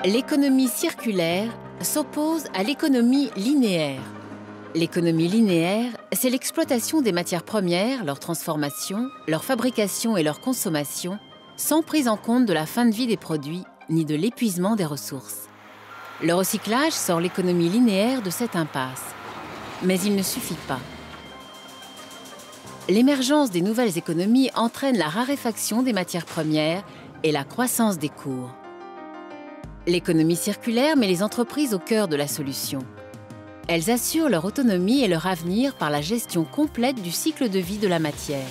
L'économie circulaire s'oppose à l'économie linéaire. L'économie linéaire, c'est l'exploitation des matières premières, leur transformation, leur fabrication et leur consommation, sans prise en compte de la fin de vie des produits ni de l'épuisement des ressources. Le recyclage sort l'économie linéaire de cette impasse. Mais il ne suffit pas. L'émergence des nouvelles économies entraîne la raréfaction des matières premières et la croissance des cours. L'économie circulaire met les entreprises au cœur de la solution. Elles assurent leur autonomie et leur avenir par la gestion complète du cycle de vie de la matière.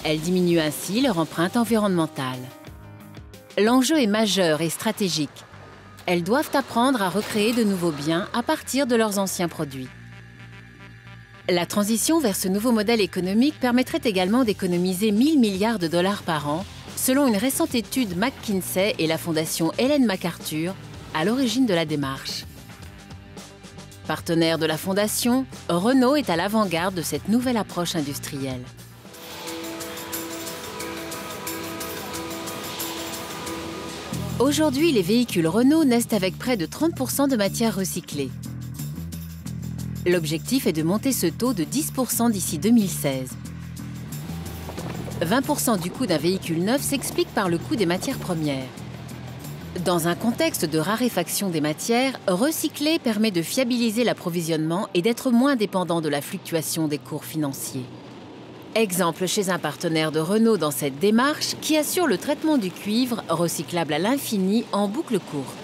Elles diminuent ainsi leur empreinte environnementale. L'enjeu est majeur et stratégique. Elles doivent apprendre à recréer de nouveaux biens à partir de leurs anciens produits. La transition vers ce nouveau modèle économique permettrait également d'économiser 1 000 milliards de dollars par an, selon une récente étude McKinsey et la fondation Ellen MacArthur, à l'origine de la démarche. Partenaire de la fondation, Renault est à l'avant-garde de cette nouvelle approche industrielle. Aujourd'hui, les véhicules Renault naissent avec près de 30% de matières recyclées. L'objectif est de monter ce taux de 10% d'ici 2016. 20% du coût d'un véhicule neuf s'explique par le coût des matières premières. Dans un contexte de raréfaction des matières, recycler permet de fiabiliser l'approvisionnement et d'être moins dépendant de la fluctuation des cours financiers. Exemple chez un partenaire de Renault dans cette démarche qui assure le traitement du cuivre, recyclable à l'infini en boucle courte.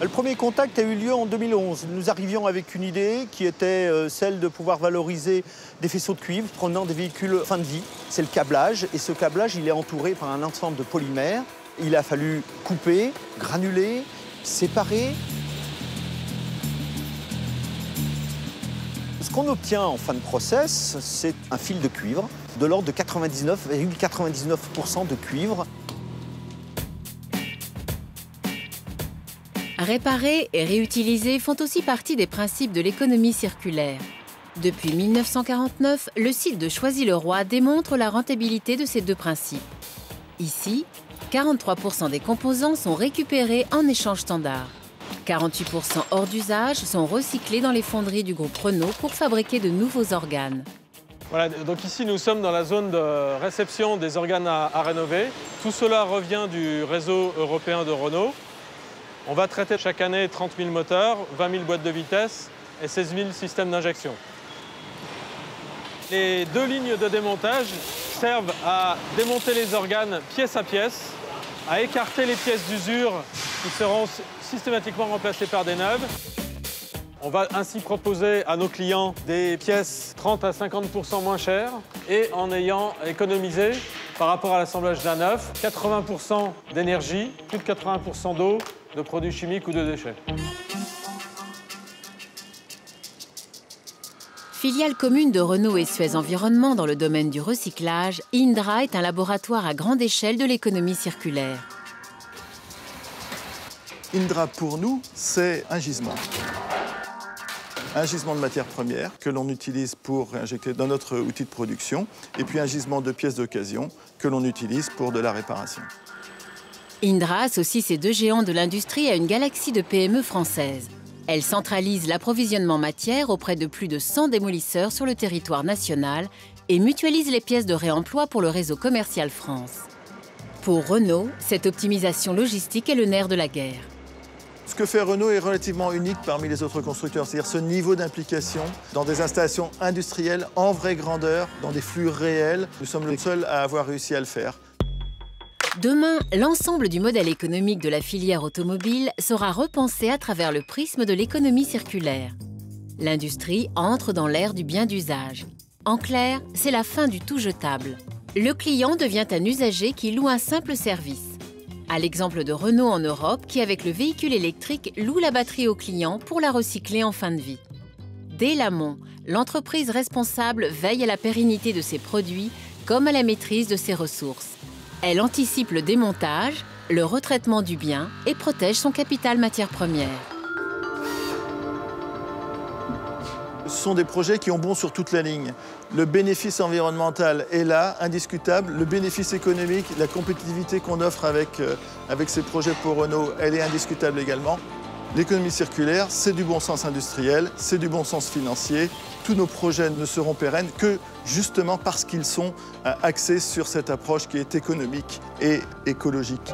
Le premier contact a eu lieu en 2011. Nous arrivions avec une idée qui était celle de pouvoir valoriser des faisceaux de cuivre provenant des véhicules fin de vie. C'est le câblage, et ce câblage, il est entouré par un ensemble de polymères. Il a fallu couper, granuler, séparer. Ce qu'on obtient en fin de process, c'est un fil de cuivre de l'ordre de 99,99% de cuivre. Réparer et réutiliser font aussi partie des principes de l'économie circulaire. Depuis 1949, le site de Choisy-le-Roi démontre la rentabilité de ces deux principes. Ici, 43% des composants sont récupérés en échange standard. 48% hors d'usage sont recyclés dans les fonderies du groupe Renault pour fabriquer de nouveaux organes. Voilà, donc ici nous sommes dans la zone de réception des organes à rénover. Tout cela revient du réseau européen de Renault. On va traiter chaque année 30 000 moteurs, 20 000 boîtes de vitesse et 16 000 systèmes d'injection. Les deux lignes de démontage servent à démonter les organes pièce à pièce, à écarter les pièces d'usure qui seront systématiquement remplacées par des neuves. On va ainsi proposer à nos clients des pièces 30 à 50% moins chères et en ayant économisé par rapport à l'assemblage d'un neuf 80% d'énergie, plus de 80% d'eau, de produits chimiques ou de déchets. Filiale commune de Renault et Suez Environnement dans le domaine du recyclage, Indra est un laboratoire à grande échelle de l'économie circulaire. Indra, pour nous, c'est un gisement. Un gisement de matières premières que l'on utilise pour réinjecter dans notre outil de production, et puis un gisement de pièces d'occasion que l'on utilise pour de la réparation. Indra associe ces deux géants de l'industrie à une galaxie de PME françaises. Elle centralise l'approvisionnement matière auprès de plus de 100 démolisseurs sur le territoire national et mutualise les pièces de réemploi pour le réseau commercial France. Pour Renault, cette optimisation logistique est le nerf de la guerre. Ce que fait Renault est relativement unique parmi les autres constructeurs, c'est-à-dire ce niveau d'implication dans des installations industrielles en vraie grandeur, dans des flux réels. Nous sommes les seuls à avoir réussi à le faire. Demain, l'ensemble du modèle économique de la filière automobile sera repensé à travers le prisme de l'économie circulaire. L'industrie entre dans l'ère du bien d'usage. En clair, c'est la fin du tout jetable. Le client devient un usager qui loue un simple service. À l'exemple de Renault en Europe, qui avec le véhicule électrique loue la batterie au client pour la recycler en fin de vie. Dès l'amont, l'entreprise responsable veille à la pérennité de ses produits comme à la maîtrise de ses ressources. Elle anticipe le démontage, le retraitement du bien et protège son capital matière première. Ce sont des projets qui ont bon sur toute la ligne. Le bénéfice environnemental est là, indiscutable. Le bénéfice économique, la compétitivité qu'on offre avec ces projets pour Renault, elle est indiscutable également. L'économie circulaire, c'est du bon sens industriel, c'est du bon sens financier. Tous nos projets ne seront pérennes que justement parce qu'ils sont axés sur cette approche qui est économique et écologique.